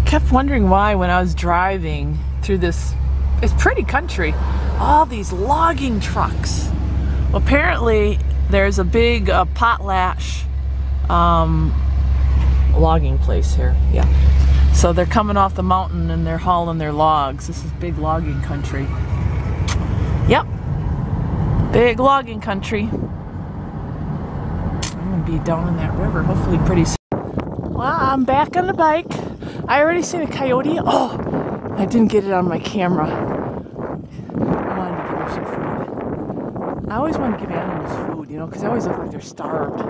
kept wondering why when I was driving through this, it's pretty country, all these logging trucks. Well, apparently there's a big potlatch logging place here. Yeah. So they're coming off the mountain and they're hauling their logs. This is big logging country. Yep. Big logging country. I'm gonna be down in that river hopefully pretty soon. Well, I'm back on the bike. I already seen a coyote. Oh, I didn't get it on my camera. I wanted to give him some food. I always want to give animals food, you know, because they always look like they're starved.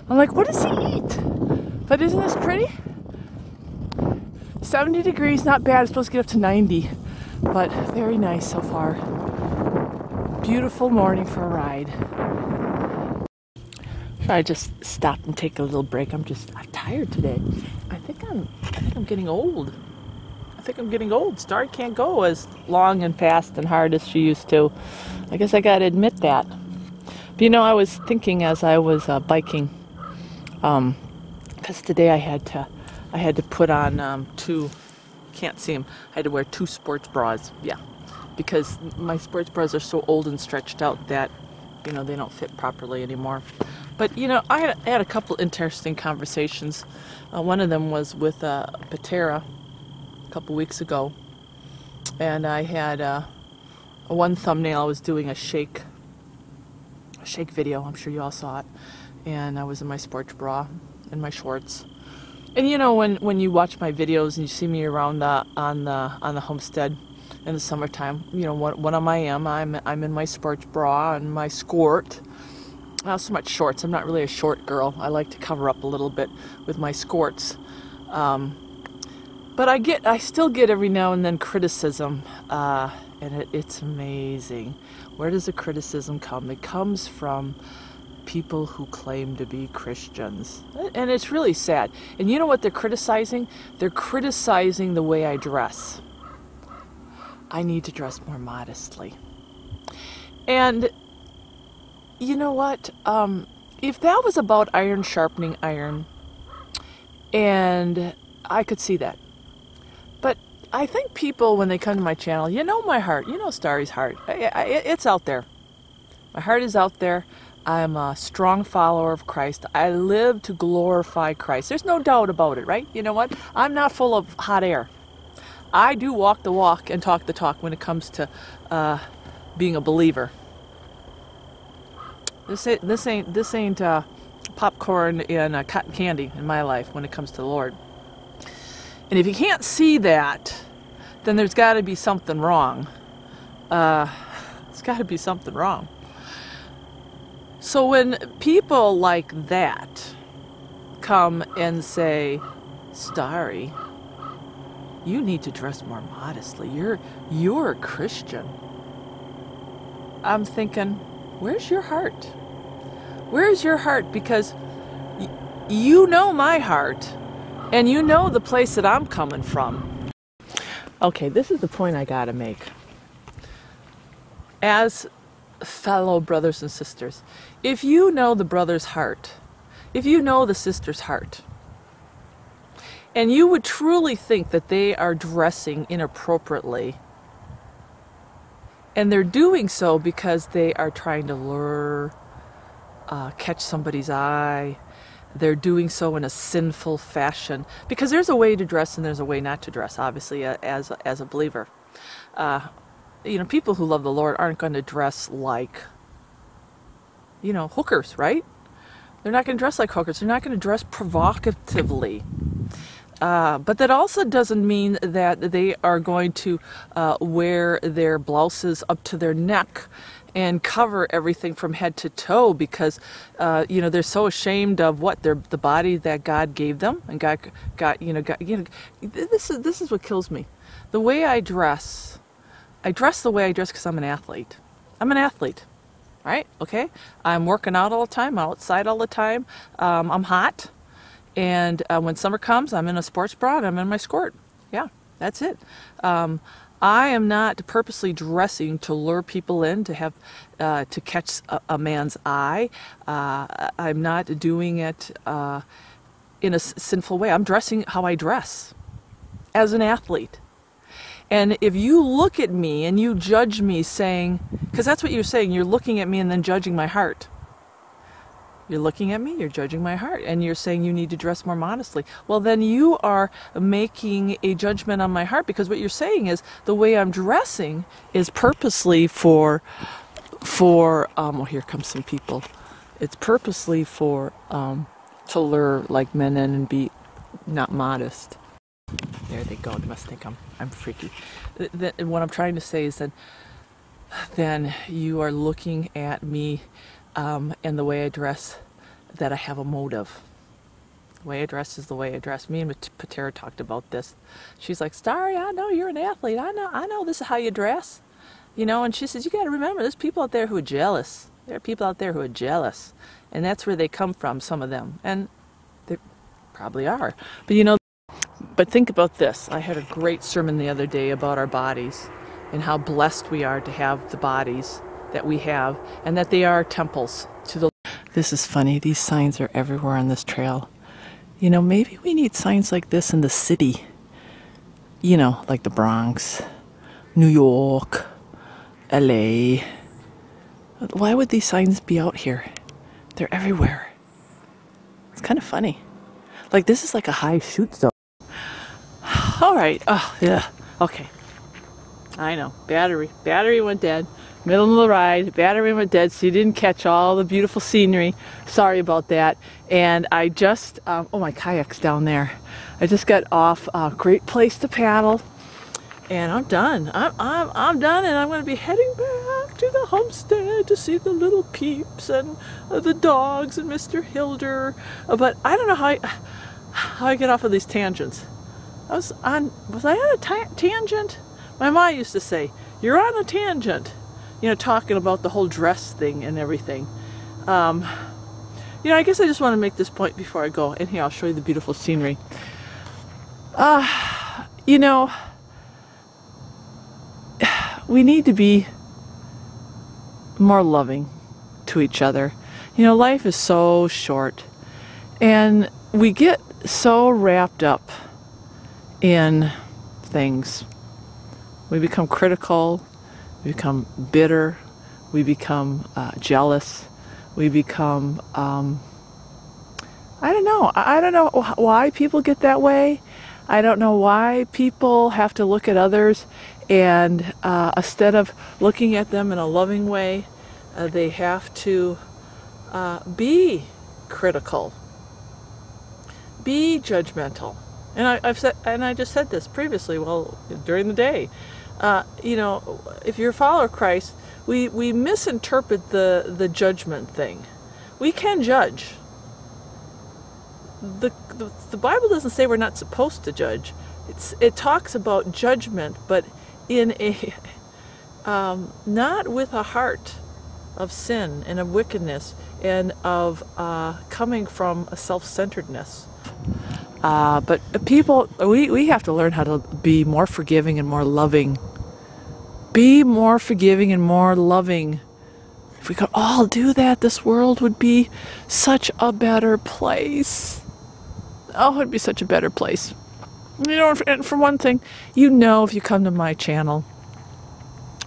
I'm like, what does he eat? But isn't this pretty? 70 degrees, not bad. It's supposed to get up to 90, but very nice so far. Beautiful morning for a ride. Should I just stop and take a little break? I'm tired today. I think I'm getting old. I think I'm getting old. Starry can't go as long and fast and hard as she used to. I guess I gotta admit that. But you know, I was thinking as I was biking, because today I had to put on two, can't see them, I had to wear 2 sports bras, yeah, because my sports bras are so old and stretched out that, you know, they don't fit properly anymore. But, you know, I had a couple interesting conversations. One of them was with Patera a couple weeks ago, and I had one thumbnail. I was doing a shake video. I'm sure you all saw it. And I was in my sports bra and my shorts. And you know, when you watch my videos and you see me around on the homestead in the summertime, you know what am I? I'm in my sports bra and my skirt. Not so much shorts. I'm not really a short girl. I like to cover up a little bit with my skirts. But I still get every now and then criticism, and it's amazing. Where does the criticism come? It comes from people who claim to be Christians. And it's really sad. And you know what they're criticizing? They're criticizing the way I dress. I need to dress more modestly. And you know what? If that was about iron sharpening iron, and I could see that. But I think people, when they come to my channel, you know my heart. You know Starry's heart. It's out there. My heart is out there. I'm a strong follower of Christ. I live to glorify Christ. There's no doubt about it, right? You know what? I'm not full of hot air. I do walk the walk and talk the talk when it comes to being a believer. This ain't popcorn and cotton candy in my life when it comes to the Lord. And if you can't see that, then there's got to be something wrong. There's got to be something wrong. So when people like that come and say, Starry, you need to dress more modestly. You're a Christian. I'm thinking, where's your heart? Where's your heart? Because you know my heart, and you know the place that I'm coming from. Okay, this is the point I gotta make. As fellow brothers and sisters, if you know the brother's heart, if you know the sister's heart, and you would truly think that they are dressing inappropriately, and they're doing so because they are trying to lure, catch somebody's eye, they're doing so in a sinful fashion, because there's a way to dress and there's a way not to dress, obviously, as a believer. You know, people who love the Lord aren't going to dress like, you know, hookers, right? They're not going to dress like hookers. They're not going to dress provocatively. But that also doesn't mean that they are going to wear their blouses up to their neck and cover everything from head to toe, because you know, they're so ashamed of what the body that God gave them, and God this is what kills me. The way I dress the way I dress because I'm an athlete. I'm an athlete, right? Okay, I'm working out all the time, I'm outside all the time. I'm hot. And when summer comes, I'm in a sports bra and I'm in my skirt. Yeah, that's it. I am not purposely dressing to lure people in, to have to catch a man's eye. I'm not doing it in a sinful way. I'm dressing how I dress as an athlete. And if you look at me and you judge me saying, because that's what you're saying, you're looking at me and then judging my heart. You're looking at me, you're judging my heart, and you're saying you need to dress more modestly. Well, then you are making a judgment on my heart, because what you're saying is the way I'm dressing is purposely for well, here comes some people. It's purposely for, to lure like men in and be not modest. There they go. They must think I'm freaky. What I'm trying to say is that then you are looking at me and the way I dress, that I have a motive. The way I dress is the way I dress. Me and Patera talked about this. She's like, Starry, I know you're an athlete. I know this is how you dress. You know, and she says, you got to remember, there's people out there who are jealous. There are people out there who are jealous. And that's where they come from, some of them. And they probably are. But you know, but think about this. I had a great sermon the other day about our bodies and how blessed we are to have the bodies that we have, and that they are temples to the... This is funny. These signs are everywhere on this trail. You know, maybe we need signs like this in the city. You know, like the Bronx, New York, LA. Why would these signs be out here? They're everywhere. It's kind of funny. Like, this is like a high shoot zone. All right. Oh, yeah. Okay. I know. Battery went dead. Middle of the ride. Battery went dead, so you didn't catch all the beautiful scenery. Sorry about that. And I just, oh, my kayak's down there. I just got off. Great place to paddle. And I'm done. I'm done, and I'm going to be heading back to the homestead to see the little peeps and the dogs and Mr. Hilder. But I don't know how I get off of these tangents. Was I on a tangent? My mom used to say, you're on a tangent. You know, talking about the whole dress thing and everything. You know, I guess I just want to make this point before I go. And here, I'll show you the beautiful scenery. You know, we need to be more loving to each other. You know, life is so short. And we get so wrapped up in things. We become critical, we become bitter, we become jealous, we become, I don't know. I don't know why people get that way. I don't know why people have to look at others and instead of looking at them in a loving way, they have to be critical, be judgmental. And I just said this previously, well, during the day. You know, if you're a follower of Christ, we misinterpret the judgment thing. We can judge. The Bible doesn't say we're not supposed to judge. It talks about judgment, but in a not with a heart of sin and of wickedness and of coming from a self-centeredness. But people, we have to learn how to be more forgiving and more loving. Be more forgiving and more loving. If we could all do that, this world would be such a better place. Oh, it would be such a better place. You know, and for one thing, you know, if you come to my channel,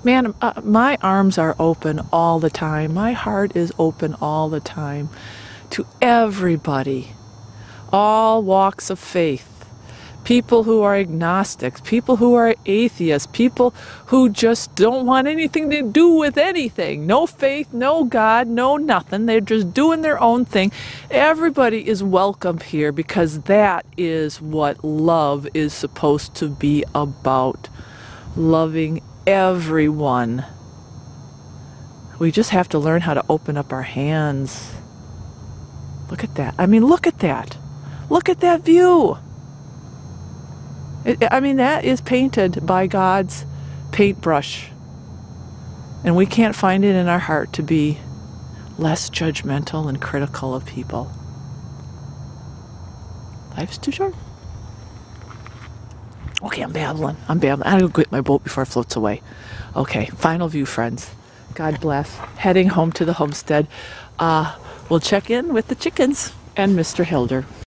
man, my arms are open all the time. My heart is open all the time to everybody. All walks of faith, people who are agnostics, people who are atheists, people who just don't want anything to do with anything. No faith, no God, no nothing. They're just doing their own thing. Everybody is welcome here because that is what love is supposed to be about. Loving everyone. We just have to learn how to open up our hands. Look at that. I mean, look at that. Look at that view. I mean, that is painted by God's paintbrush. And we can't find it in our heart to be less judgmental and critical of people. Life's too short. Okay, I'm babbling. I'm going to get my boat before it floats away. Okay, final view, friends. God bless. Heading home to the homestead. We'll check in with the chickens and Mr. Hilder.